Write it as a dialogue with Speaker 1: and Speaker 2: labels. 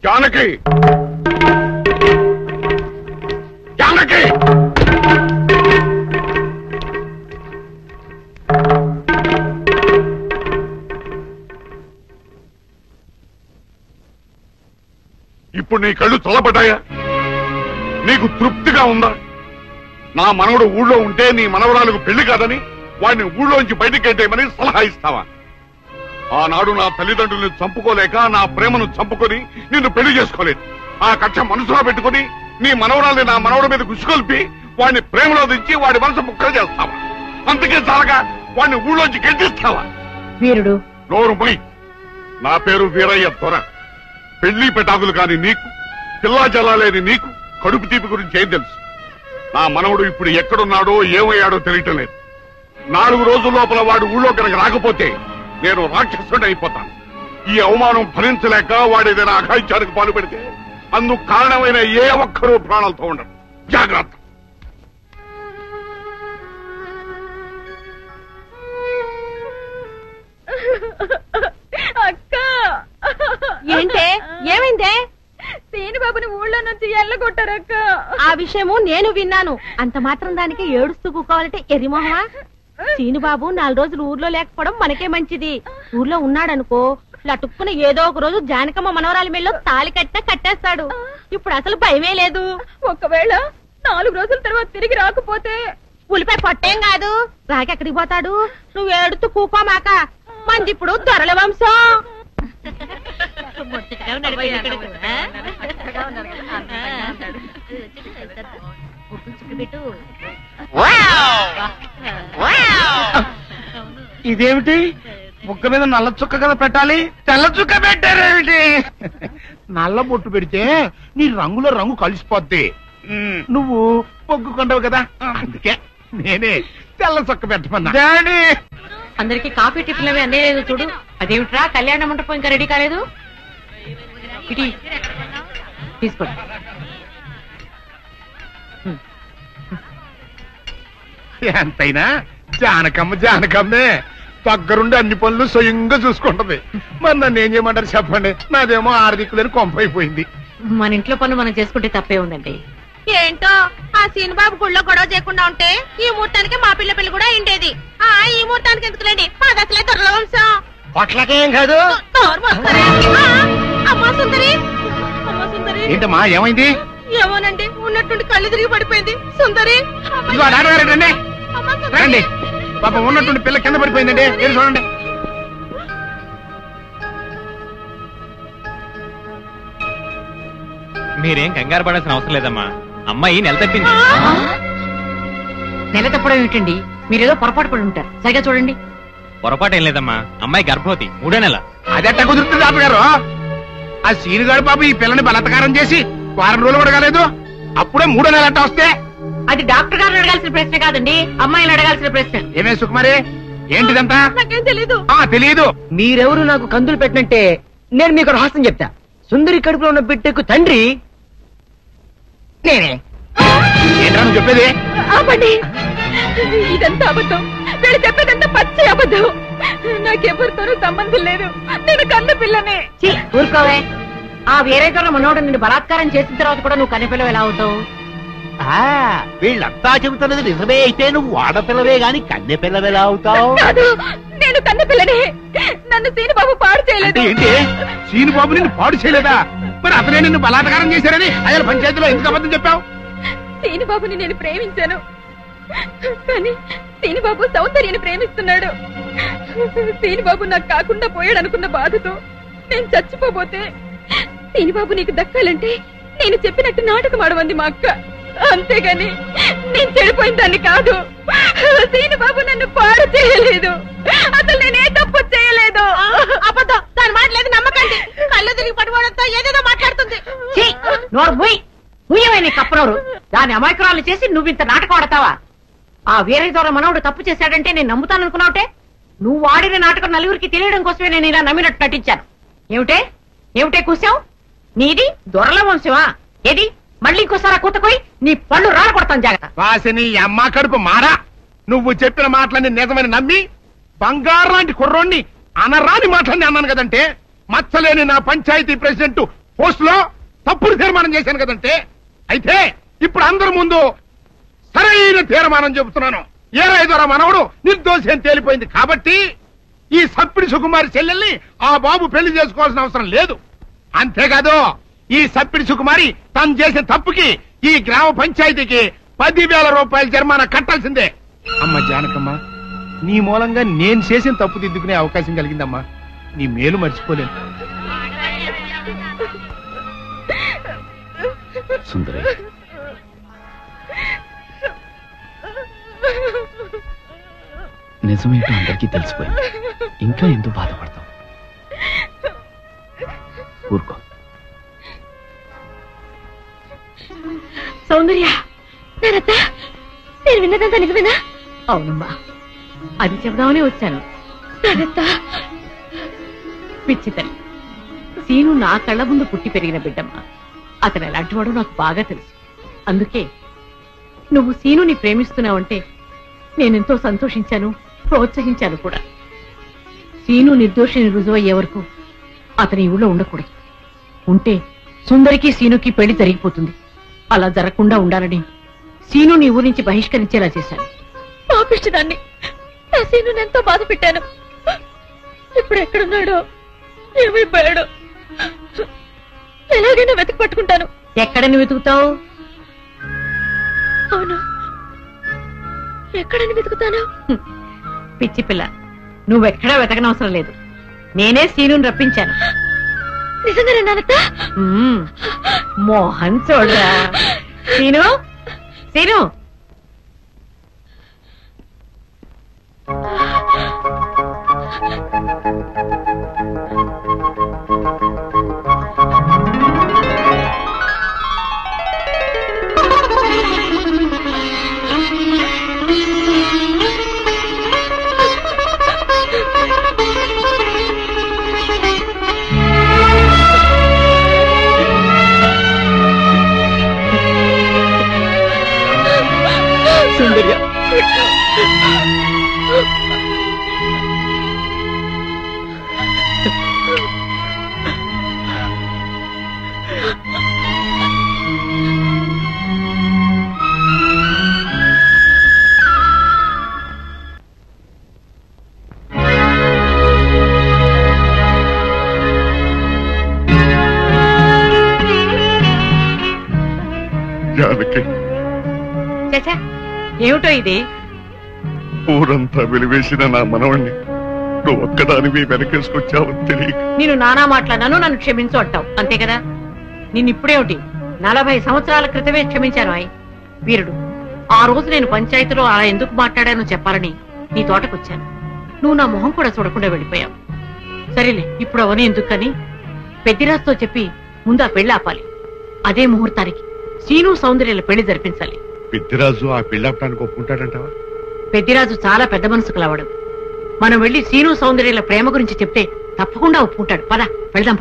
Speaker 1: జానకి జానకి ఇప్పుడు నీ కళ్ళు చల్లబడ్డాయా? నీకు తృప్తిగా ఉందా? నా మనవడు ఊళ్ళో ఉంటే నీ మనవరాలకు పెళ్లి కాదని వాడిని ఊళ్ళోంచి బయటికి గెట్టేయమని సలహా ఇస్తావా? ఆనాడు నా తల్లిదండ్రుల్ని చంపుకోలేక నా ప్రేమను చంపుకొని నిన్ను పెళ్లి చేసుకోలేదు. ఆ కక్ష మనసులో పెట్టుకుని నీ మనవరాల్ని నా మనవడి మీద గుసుకొల్పి వాడిని ప్రేమలో దించి వాడి మనసు ముక్కలు చేస్తావా? అందుకే చాలగా వాడిని ఊళ్ళోంచి గెంటిస్తావా?
Speaker 2: వీరుడు
Speaker 1: నోరు పోయి. నా పేరు వీరయ్య దొర. పెళ్లి పెటాకులు కాని నీకు, పిల్లా జల్లాలేని నీకు కడుపు తీపి గురించి ఏం తెలుసు? నా మనవడు ఇప్పుడు ఎక్కడున్నాడో ఏమయ్యాడో తెలియటం లేదు. 4 రోజుల లోపల వాడు ఊళ్ళో కనుక రాకపోతే నేను రాక్షసుడు అయిపోతాను. ఈ అవమానం భరించలేక వాడేదైనా అఘాయిత్యానికి పాలు పెడితే అందుకు కారణమైన ఏ ఒక్కరూ ప్రాణాలతో ఉండరు. జాగ్రత్త.
Speaker 3: అక్క
Speaker 2: ఏంటే ఏమైందే?
Speaker 3: సీనుబాబుని ఊళ్ళో నుంచి ఎల్లగొట్టారక్క.
Speaker 2: ఆ విషయము నేను విన్నాను. అంత మాత్రం దానికి ఏడుస్తూ కూకోవాలంటే ఎరిమోహమా? సీనుబాబు 4 రోజులు ఊర్లో లేకపోవడం మనకే మంచిది. ఊర్లో ఉన్నాడనుకో లటుక్కున ఏదో ఒక రోజు జానకమ్మ మనవరాలి మెళ్ళో తాళి కట్టినా కట్టేస్తాడు. ఇప్పుడు అసలు భయమే లేదు.
Speaker 3: ఒకవేళ 4 రోజుల తర్వాత తిరిగి రాకపోతే
Speaker 2: ఉలిపై పొట్టేం కాదు. రాకెక్కడికి పోతాడు? నువ్వు ఏడుతూ కూకోమాక. మంది ఇప్పుడు దొరల వంశం.
Speaker 4: ఇదేమిటి? ముక్క మీద నల్ల చుక్క కదా పెట్టాలి, తెల్ల చుక్క పెట్టారేమిటి? నల్ల బొట్టు పెడితే నీ రంగులో రంగు కలిసిపోద్ది. నువ్వు పొగ్గు కొండవు కదా, అందుకే నేనే తెల్ల చుక్క పెట్టమన్నా.
Speaker 2: అందరికి కాఫీ టిఫిన్ అవి అన్నీ లేదు చూడు. అదేమిట్రా కళ్యాణ మండపం ఇంకా రెడీ కాలేదు? ఇటీ తీసుకోండి.
Speaker 4: ఎంతైనా జానకమ్మ జానకమ్మే. దగ్గరుండి అన్ని పనులు స్వయంగా చూసుకుంటది. మరి నన్ను ఏం చేయమంటారు చెప్పండి? నాదేమో ఆర్థికులని కొంపైపోయింది.
Speaker 2: మన ఇంట్లో పనులు మనం చేసుకుంటే తప్పే ఉందండి. ఏంటో ఆ సీనుబాబు గుళ్ళో గొడవ చేయకుండా ఉంటే ఈ ముహూర్తానికి మా పిల్ల పెళ్లి కూడా అయిండేది. ఈ ముహూర్తానికి ఎందుకులేండి, మాది అసలే దొరల వంశం.
Speaker 4: పొట్లకేం కాదు.
Speaker 2: అమ్మా సుందరి, అమ్మా సుందరి.
Speaker 4: ఏంటమ్మా ఏమైంది?
Speaker 2: ఏమోనండి, ఉన్నట్టుండి కళ్ళు తిరిగి పడిపోయింది. సుందరి
Speaker 4: రండి. పాపం ఉన్నట్టుండి పిల్ల కింద పడిపోయిందండి. మీరు చూడండి.
Speaker 5: మీరేం కంగారు పడాల్సిన అవసరం లేదమ్మా. అమ్మాయి నెల తప్పింది.
Speaker 2: నెల తప్పడం ఏమిటండి? మీరేదో పొరపాటు పడి ఉంటారు. సరిగా చూడండి.
Speaker 5: పొరపాటు ఏం లేదమ్మా. అమ్మాయి గర్భవతి, 3వ నెల.
Speaker 4: అదెట్ట కుదురుతుంది డాక్టర్ గారు? ఆ సీనుగాడు పాప ఈ పిల్లని బలత్కారం చేసి 4 రోజులు కూడా కాలేదు, అప్పుడే 3వ నెల అట్ట వస్తే
Speaker 2: అది డాక్టర్ గారిని అడగాల్సిన ప్రశ్న కాదండి, అమ్మాయిని అడగాల్సిన ప్రశ్న.
Speaker 4: ఏమే సుకుమారి, ఏంటిదంతా?
Speaker 2: నాకేం తెలీదు.
Speaker 4: తెలీదు.
Speaker 6: మీరెవరు నాకు కందులు పెట్టినంటే నేను మీకు రహస్యం చెప్తా. సుందరి కడుపులో ఉన్న బిడ్డకు తండ్రి నేనే.
Speaker 4: ఏంటా నువ్వు చెప్పేది?
Speaker 3: ఆపండి, ఇదంతా అబద్ధం. వీడు చెప్పేదంతా పచ్చి అబద్ధం. నాకెవరితోనూ సంబంధం లేదు. నేను కన్న పిల్లనే.
Speaker 2: ఊరుకోవే. ఆ వేరేతో మనోడు నిన్ను బలాత్కారం చేసిన తర్వాత కూడా నువ్వు కన్నెపిల్లవు ఎలా అవుతావు?
Speaker 7: వీళ్ళంతా చెబుతున్నది నిజమే అయితే నువ్వు ఆడపిల్లవే గాని కన్నె పిల్లవెలా అవుతావు?
Speaker 3: కాదు, నేను కన్న పిల్లనే. నన్ను సీనుబాబు పాడు చేయలేదు.
Speaker 4: ఏంటి? సీనుబాబు నిన్ను పాడు చేయలేదా? మరి అతనే నిన్ను బలాత్కారం చేశారని అసలు పంచాయతీలో ఎందుకు అబద్ధం చెప్పావు?
Speaker 3: సీనుబాబుని నేను ప్రేమించాను, కానీ సీనుబాబు సౌందర్యని ప్రేమిస్తున్నాడు. సీనుబాబు నాకు కాకుండా పోయాడు అనుకున్న బాధతో నేను చచ్చిపోబోతే, సీనుబాబు నీకు దక్కాలంటే నేను చెప్పినట్టు నాటకం ఆడమంది మా అక్క. అంతేగాని నేను చెడిపోయిన దాన్ని కాదు. సీనుబాబు నన్ను పాడు చేయలేదు. అసలు నేనే తప్పు చేయలేదు.
Speaker 2: అబద్ధం. దాని మాట లేదు, నమ్మకండి. కళ్ళు తిరిగి పడిపోవడంతో ఏదేదో మాట్లాడుతుంది. కప్పనవరు దాని అమాయకురాలు చేసి నువ్వు ఇంత నాటకం ఆడతావా? ఆ వీరయ్య ద్వారా మనవుడు తప్పు చేశాడంటే నేను నమ్ముతాను అనుకున్నావుటే? నువ్వు ఆడిన నాటకం నలుగురికి తెలియడం కోసమే నేను ఇలా నమ్మినట్టు నటించాను. ఏమిటే కూసావు? నీది దొరల వంశమా? ఏది మళ్ళీ ఇంకోసారి కూతకోయి నీ పళ్ళు రాలకొడతాను. జాగ్రత్త.
Speaker 4: వాసిని అమ్మ కడుపు మారా. నువ్వు చెప్పిన మాటలన్నీ నిజమని నమ్మి బంగారు లాంటి కుర్రోణ్ణి అనరాని మాటలన్నీ అన్నాను కదంటే, మచ్చలేని నా పంచాయతీ ప్రెసిడెంట్ పోస్టులో తప్పుడు తీర్మానం చేశాను కదంటే. అయితే ఇప్పుడు అందరి ముందు సరైన తీర్మానం చెబుతున్నాను. ఏరయ్య ద్వారా మనవడు నిర్దోషి అని తేలిపోయింది కాబట్టి ఈ సప్పిడి సుకుమారి చెల్లెల్ని ఆ బాబు పెళ్లి చేసుకోవాల్సిన అవసరం లేదు. అంతేకాదు ఈ సప్పిడి సుకుమారి తను చేసిన తప్పుకి ఈ గ్రామ పంచాయతీకి 10,000 రూపాయల జరిమానా కట్టాల్సిందే. అమ్మ జానకమ్మ, నీ మూలంగా నేను చేసిన తప్పు దిద్దుకునే అవకాశం కలిగిందమ్మా. నీ మేలు మర్చిపోలేను.
Speaker 7: సుందరి, నిజమేంటో అందరికీ తెలిసిపోయింది. ఇంకా ఎందుకు బాధపడతావు? ఊరుకో.
Speaker 3: సౌందర్య, నేను విన్నదంతా నిజమేనా?
Speaker 2: అవునమ్మా, అది చెబుదామని వచ్చాను. పిచ్చి తల్లి, సీను నా కళ్ళ ముందు పుట్టి పెరిగిన బిడ్డమ్మా. అతను ఎలాంటి వాడో నాకు బాగా తెలుసు. అందుకే నువ్వు సీనుని ప్రేమిస్తున్నావంటే నేనెంతో సంతోషించాను, ప్రోత్సహించాను కూడా. సీను నిర్దోషిని రుజువయ్యే వరకు అతని ఊళ్ళో ఉండకూడదు. ఉంటే సుందరికి సీనుకి పెళ్లి జరిగిపోతుంది. అలా జరగకుండా ఉండాలని సీను నీ ఊరి నుంచి బహిష్కరించేలా చేశాను.
Speaker 3: పాపిష్టిదాన్ని, నా సీనుని ఎంతో బాధ పెట్టాను. ఇప్పుడు ఎక్కడున్నాడో, ఏమైపోయాడో ఎలాగైనా వెతికి పట్టుకుంటాను.
Speaker 2: ఎక్కడని వెతుకుతావు?
Speaker 3: అవును, ఎక్కడని వెతుకుతాను?
Speaker 2: పిచ్చి పిల్ల, నువ్వెక్కడా వెతకనవసరం లేదు. నేనే సీనుని రప్పించాను.
Speaker 3: నిజంగానే నానత్త?
Speaker 2: మోహన్ చూడరా. సీను, సీను,
Speaker 6: సుందర్య,
Speaker 1: జానకి,
Speaker 2: చచ్చా, ఏమిటో ఇది?
Speaker 1: ఊరంతా వెలివేసిన నా మనవణ్ణి నువ్వు ఒక్కదానివి వెనకేసుకొచ్చావని తెలియక
Speaker 2: నేను నానా మాట్లాడాను, నన్ను క్షమించు అంటావు, అంతే కదా? నిన్నిప్పుడేమిటి, 40 సంవత్సరాల క్రితమే క్షమించాను. వీరుడు, ఆ రోజు నేను పంచాయతీలో అలా ఎందుకు మాట్లాడానో చెప్పాలని నీ తోటకొచ్చాను. నువ్వు నా మొహం కూడా చూడకుండా వెళ్ళిపోయావు. సరేలే, ఇప్పుడు అవన్నీ ఎందుకని పెద్దిరాజుతో చెప్పి ముందు ఆ పెళ్లి ఆపాలి. అదే ముహూర్తానికి సీను సౌందర్యాల పెళ్లి జరిపించాలి.
Speaker 1: పెద్దిరాజు ఆ పెళ్ళాపడానికి ఒప్పుకుంటాడంటావా?
Speaker 2: పెద్దిరాజు చాలా పెద్ద మనసు కలవాడు. మనం వెళ్లి సీను సౌందర్యాల ప్రేమ గురించి చెప్తే తప్పకుండా ఒప్పుకుంటాడు. పద, వెళ్దాం.